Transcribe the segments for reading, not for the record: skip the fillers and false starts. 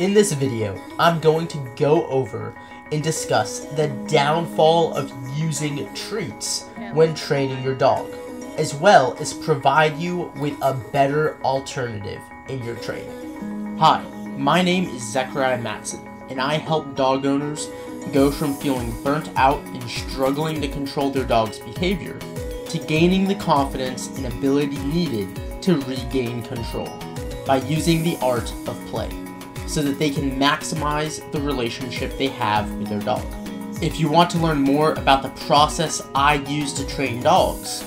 In this video, I'm going to go over and discuss the downfall of using treats when training your dog, as well as provide you with a better alternative in your training. Hi, my name is Zechariah Matson, and I help dog owners go from feeling burnt out and struggling to control their dog's behavior to gaining the confidence and ability needed to regain control by using the art of play, so that they can maximize the relationship they have with their dog. If you want to learn more about the process I use to train dogs,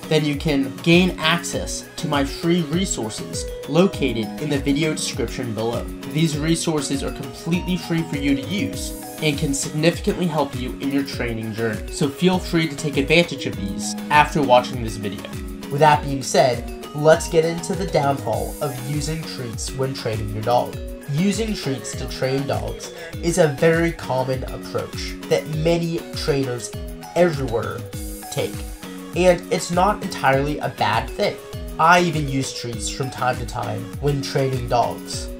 then you can gain access to my free resources located in the video description below. These resources are completely free for you to use and can significantly help you in your training journey. So feel free to take advantage of these after watching this video. With that being said, let's get into the downfall of using treats when training your dog. Using treats to train dogs is a very common approach that many trainers everywhere take, and it's not entirely a bad thing. I even use treats from time to time when training dogs,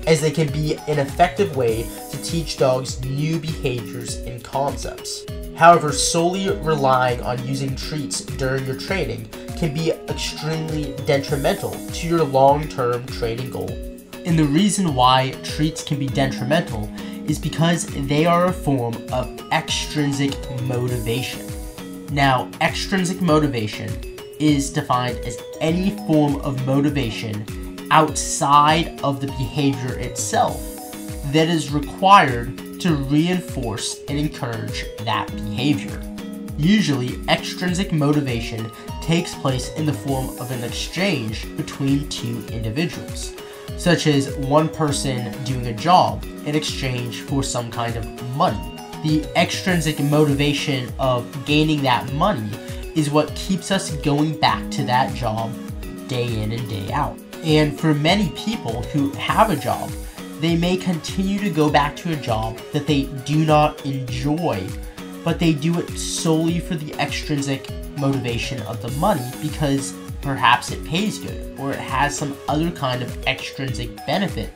as they can be an effective way to teach dogs new behaviors and concepts. However, solely relying on using treats during your training can be extremely detrimental to your long-term training goal. And the reason why treats can be detrimental is because they are a form of extrinsic motivation. Now, extrinsic motivation is defined as any form of motivation outside of the behavior itself that is required to reinforce and encourage that behavior. Usually, extrinsic motivation takes place in the form of an exchange between two individuals, such as one person doing a job in exchange for some kind of money. The extrinsic motivation of gaining that money is what keeps us going back to that job day in and day out. And for many people who have a job, they may continue to go back to a job that they do not enjoy, but they do it solely for the extrinsic motivation of the money because perhaps it pays good or it has some other kind of extrinsic benefit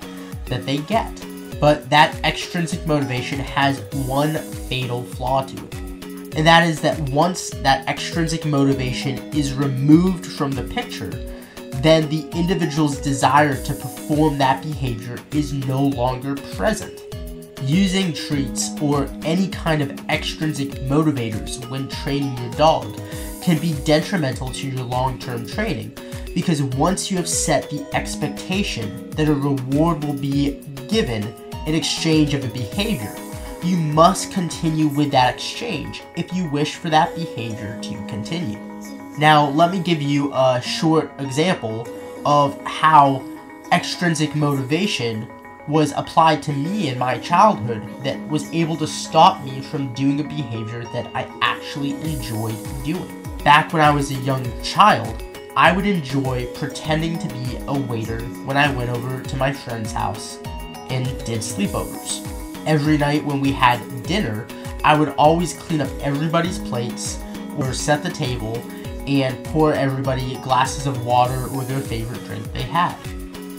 that they get. But that extrinsic motivation has one fatal flaw to it. And that is that once that extrinsic motivation is removed from the picture, then the individual's desire to perform that behavior is no longer present. Using treats or any kind of extrinsic motivators when training your dog can be detrimental to your long-term training, because once you have set the expectation that a reward will be given in exchange of a behavior, you must continue with that exchange if you wish for that behavior to continue. Now, let me give you a short example of how extrinsic motivation was applied to me in my childhood that was able to stop me from doing a behavior that I actually enjoyed doing. Back when I was a young child, I would enjoy pretending to be a waiter when I went over to my friend's house and did sleepovers. Every night when we had dinner, I would always clean up everybody's plates or set the table and pour everybody glasses of water or their favorite drink they had.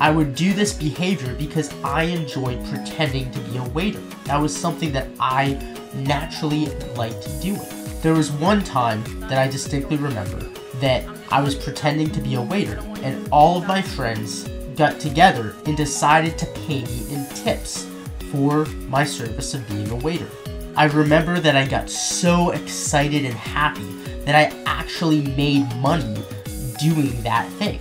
I would do this behavior because I enjoyed pretending to be a waiter. That was something that I naturally liked doing. There was one time that I distinctly remember that I was pretending to be a waiter, and all of my friends got together and decided to pay me in tips for my service of being a waiter. I remember that I got so excited and happy that I actually made money doing that thing.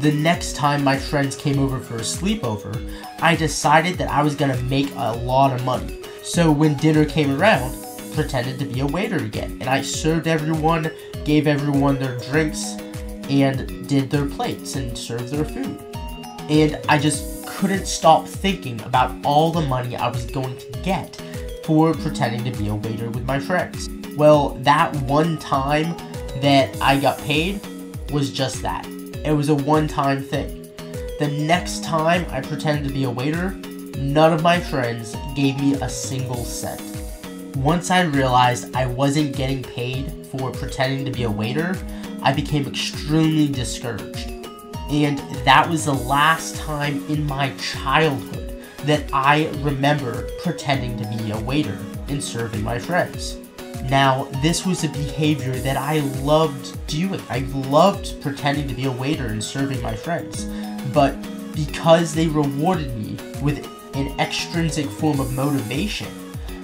The next time my friends came over for a sleepover, I decided that I was gonna make a lot of money. So when dinner came around, pretended to be a waiter again, and I served everyone, gave everyone their drinks, and did their plates and served their food. And I just couldn't stop thinking about all the money I was going to get for pretending to be a waiter with my friends. Well, that one time that I got paid was just that. It was a one-time thing. The next time I pretended to be a waiter, none of my friends gave me a single cent. Once I realized I wasn't getting paid for pretending to be a waiter, I became extremely discouraged. And that was the last time in my childhood that I remember pretending to be a waiter and serving my friends. Now, this was a behavior that I loved doing. I loved pretending to be a waiter and serving my friends. But because they rewarded me with an extrinsic form of motivation,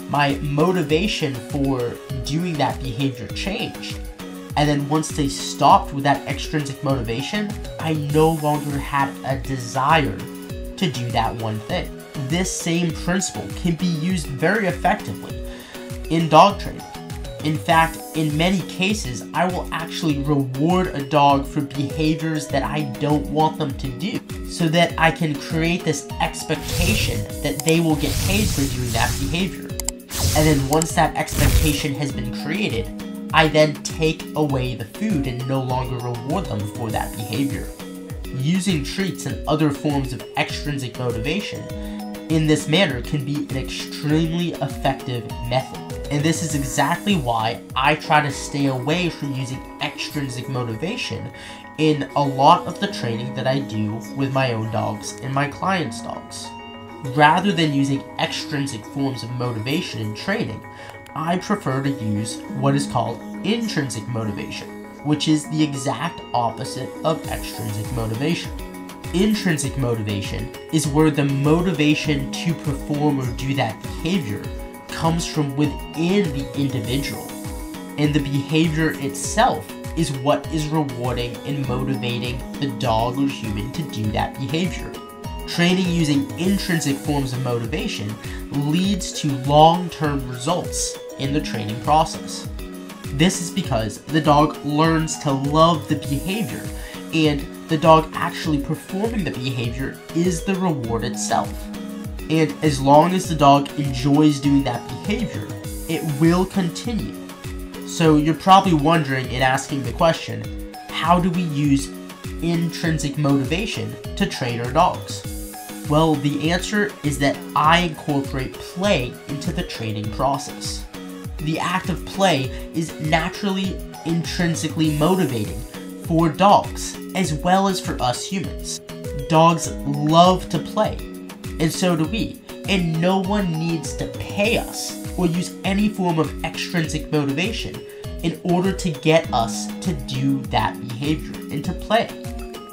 my motivation for doing that behavior changed. And then once they stopped with that extrinsic motivation, I no longer had a desire to do that one thing. This same principle can be used very effectively in dog training. In fact, in many cases, I will actually reward a dog for behaviors that I don't want them to do, so that I can create this expectation that they will get paid for doing that behavior. And then once that expectation has been created, I then take away the food and no longer reward them for that behavior. Using treats and other forms of extrinsic motivation in this manner can be an extremely effective method. And this is exactly why I try to stay away from using extrinsic motivation in a lot of the training that I do with my own dogs and my clients' dogs. Rather than using extrinsic forms of motivation in training, I prefer to use what is called intrinsic motivation, which is the exact opposite of extrinsic motivation. Intrinsic motivation is where the motivation to perform or do that behavior comes from within the individual, and the behavior itself is what is rewarding and motivating the dog or human to do that behavior. Training using intrinsic forms of motivation leads to long-term results in the training process. This is because the dog learns to love the behavior, and the dog actually performing the behavior is the reward itself. And as long as the dog enjoys doing that behavior, it will continue. So you're probably wondering and asking the question, how do we use intrinsic motivation to train our dogs? Well, the answer is that I incorporate play into the training process. The act of play is naturally intrinsically motivating for dogs, as well as for us humans. Dogs love to play, and so do we, and no one needs to pay us or use any form of extrinsic motivation in order to get us to do that behavior and to play.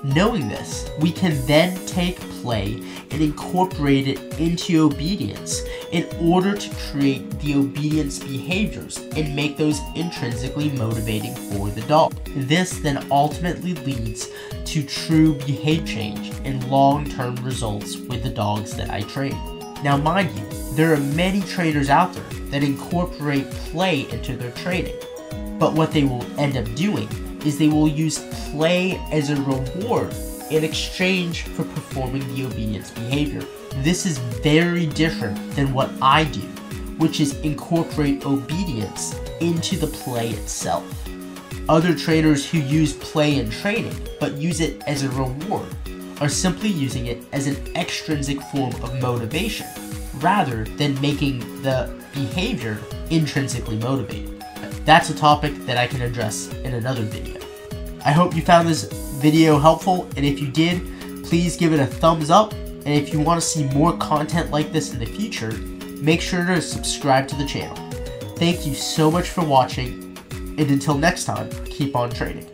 Knowing this, we can then take play and incorporate it into obedience in order to create the obedience behaviors and make those intrinsically motivating for the dog. This then ultimately leads to true behavior change and long-term results with the dogs that I train. Now mind you, there are many trainers out there that incorporate play into their training, but what they will end up doing is they will use play as a reward in exchange for performing the obedience behavior. This is very different than what I do, which is incorporate obedience into the play itself. Other trainers who use play in training, but use it as a reward, are simply using it as an extrinsic form of motivation, rather than making the behavior intrinsically motivated. That's a topic that I can address in another video. I hope you found this video helpful, and if you did, please give it a thumbs up, and if you want to see more content like this in the future, make sure to subscribe to the channel. Thank you so much for watching, and until next time, keep on training.